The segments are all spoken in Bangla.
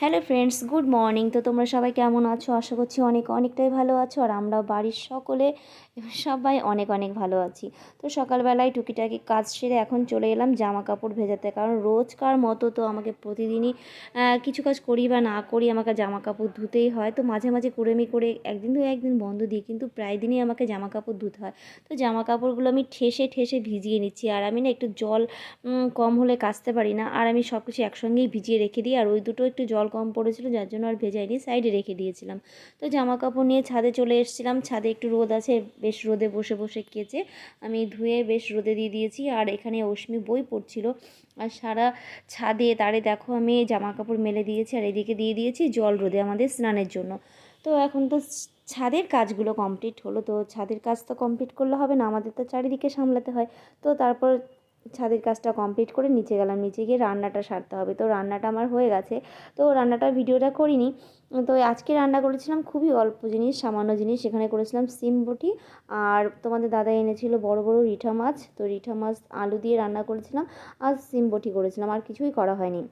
Hello friends, good morning. তো তোমরা সবাই কেমন আছো? আশা করছি অনেকটাই ভালো আছো। আর আমরাও বাড়ির সকলে সবাই অনেক ভালো আছি। তো সকালবেলায় টুকিটাকি কাজ সেরে এখন চলে এলাম জামা কাপড় ভেজাতে, কারণ রোজকার মতো তো আমাকে প্রতিদিনই কিছু কাজ করি বা না করি আমাকে জামা কাপড় ধুতেই হয়। তো মাঝে মাঝে কুড়েমি করে একদিন বন্ধ দিই, কিন্তু প্রায় দিনই আমাকে জামা কাপড় ধুতে হয়। তো জামা কাপড়গুলো আমি ঠেসে ভিজিয়ে নিচ্ছি। আর আমি না একটু জল কম হলে কাচতে পারি না, আর আমি সব কিছু একসঙ্গেই ভিজিয়ে রেখে দিই। আর ওই দুটো একটু জল কম পড়েছিল, যার জন্য আর ভেজাইনি, সাইডে রেখে দিয়েছিলাম। তো জামা কাপড় নিয়ে ছাদে চলে এসেছিলাম। ছাদে একটু রোদ আছে, বেশ রোদে বসে কেচে আমি ধুয়ে বেশ রোদে দিয়ে দিয়েছি। আর এখানে অশ্মি বই পড়ছিল, আর সারা ছাদে তারে দেখো আমি জামা কাপড় মেলে দিয়েছি। আর এদিকে দিয়ে দিয়েছি জল রোদে আমাদের স্নানের জন্য। তো এখন তো ছাদের কাজগুলো কমপ্লিট হলো। তো ছাদের কাজ তো কমপ্লিট করলে হবে না, আমাদের তো চারিদিকে সামলাতে হয়। তো তারপর ছাদের কাজটা কমপ্লিট করে নিচে গেলাম। নিচে গিয়ে রান্নাটা সারতে হবে। তো রান্নাটা আমার হয়ে গেছে, তো রান্নাটার ভিডিওটা করিনি। তো আজকে রান্না করেছিলাম খুবই অল্প জিনিস, সামান্য জিনিস। সেখানে করেছিলাম সিম বটি, আর তোমাদের দাদা এনেছিল বড় রিঠা মাছ। তো রিঠা মাছ আলু দিয়ে রান্না করেছিলাম, আর সিম বটি করেছিলাম, আর কিছুই করা হয়নি।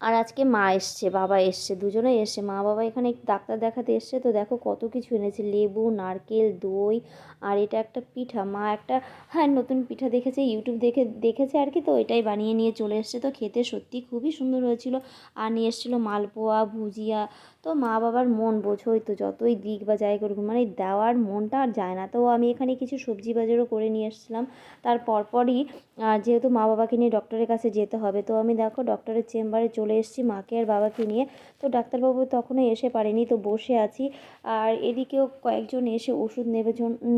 আর আজকে মা এসছে, বাবা এসছে, দুজনেই এসছে। মা বাবা এখানে একটু ডাক্তার দেখাতে এসছে। তো দেখো কত কিছু এনেছে, লেবু, নারকেল, দই, আর এটা একটা পিঠা। মা একটা নতুন পিঠা দেখেছে, ইউটিউব দেখেছে আর কি, তো এটাই বানিয়ে নিয়ে চলে এসছে। তো খেতে সত্যি খুবই সুন্দর হয়েছিল। আর নিয়ে এসেছিলো মালপোয়া, ভুজিয়া। তো মা বাবার মন বোঝোই তো, যতই দিক বা যাই করুক, মানে দেওয়ার মনটা আর যায় না। তো আমি এখানে কিছু সবজি বাজারও করে নিয়ে এসেছিলাম। তার পরপরই যেহেতু মা বাবাকে নিয়ে ডক্টরের কাছে যেতে হবে, তো আমি দেখো ডক্টরের চেম্বারে চলে এসেছি মাকে আর বাবাকে নিয়ে। তো ডাক্তারবাবু তখনও এসে পারেনি, তো বসে আছি। আর এদিকেও কয়েকজন এসে ওষুধ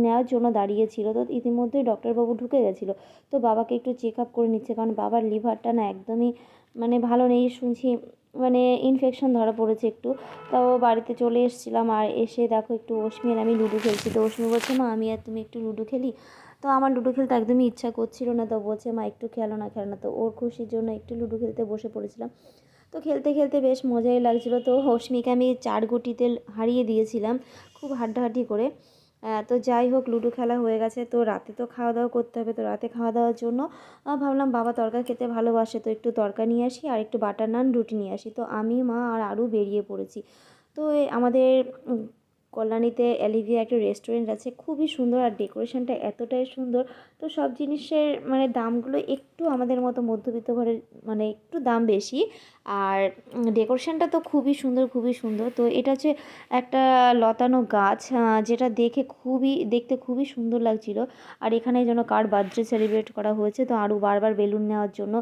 নেওয়ার জন্য দাঁড়িয়েছিল। তো ইতিমধ্যেই ডক্টরবাবু ঢুকে গেছিলো। তো বাবাকে একটু চেক আপ করে নিচ্ছে, কারণ বাবার লিভারটা না একদমই মানে ভালো নেই শুনছি, মানে ইনফেকশন ধরা পড়েছে একটু। তাও বাড়িতে চলে এসেছিলাম। আর এসে দেখো একটু অশ্মি আর আমি লুডো খেলছি। তো অশ্মি বলছে, মা আমি আর তুমি একটু লুডো খেলি। তো আমার লুডো খেলতে একদমই ইচ্ছা করছিল না, তো বলছে মা একটু খেলো না। তো ওর খুশির জন্য একটু লুডো খেলতে বসে পড়েছিলাম। তো খেলতে বেশ মজাই লাগছিলো। তো অশ্মিকে আমি 4 গুটিতে হারিয়ে দিয়েছিলাম, খুব হাড্ডাহাড্ডি করে। তো যাই হোক, লুডো খেলা হয়ে গেছে। তো রাতে তো খাওয়া দাওয়া করতে হবে। তো রাতে খাওয়া দাওয়ার জন্য ভাবলাম বাবা তরকা খেতে ভালোবাসে, তো একটু তরকা নিয়ে আসি আর একটু বাটার নান রুটি নিয়ে আসি। তো আমি, মা আর আরও বেরিয়ে পড়েছি। তো আমাদের কল্যাণীতে অ্যালিভিয়া একটা রেস্টুরেন্ট আছে, খুবই সুন্দর, আর ডেকোরেশনটা এতটাই সুন্দর। তো সব জিনিসের মানে দামগুলো একটু আমাদের মতো মধ্যবিত্ত ঘরের, মানে একটু দাম বেশি। আর ডেকোরেশনটা তো খুবই সুন্দর। তো এটা হচ্ছে একটা লতানো গাছ, যেটা দেখতে খুবই সুন্দর লাগছিল। আর এখানে যেন কার বার্থডে সেলিব্রেট করা হয়েছে, তো আরও বারবার বেলুন নেওয়ার জন্য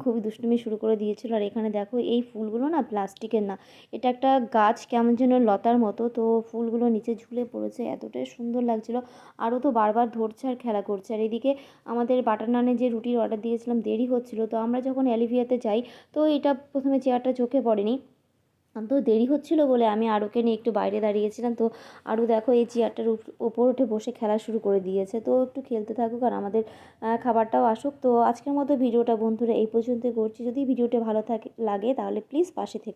খুবই দুষ্টুমি শুরু করে দিয়েছিল। আর এখানে দেখো এই ফুলগুলো না প্লাস্টিকের না, এটা একটা গাছ, কেমন যেন লতার মতো। তো ফুলগুলো নিচে ঝুলে পড়েছে, এতটাই সুন্দর লাগছিল। আরও তো বারবার ধরছে আর খেলা করছে। আর এদিকে আমাদের বাটার নানের যে রুটির অর্ডার দিয়েছিলাম দেরি হচ্ছিল। তো আমরা যখন অ্যালিভিয়াতে যাই, তো এটা প্রথমে চেয়ারটা চোখে পড়েনি, তো দেরি হচ্ছিল বলে আমি আরুকে নিয়ে একটু বাইরে দাঁড়িয়েছিলাম। তো আরু দেখো এই চেয়ারটার ওপর উঠে বসে খেলা শুরু করে দিয়েছে। তো একটু খেলতে থাকুক আর আমাদের খাবারটাও আসুক। তো আজকের মতো ভিডিওটা বন্ধুরা এই পর্যন্তই করছি। যদি ভিডিওটা ভালো লাগে তাহলে প্লিজ পাশে থেকে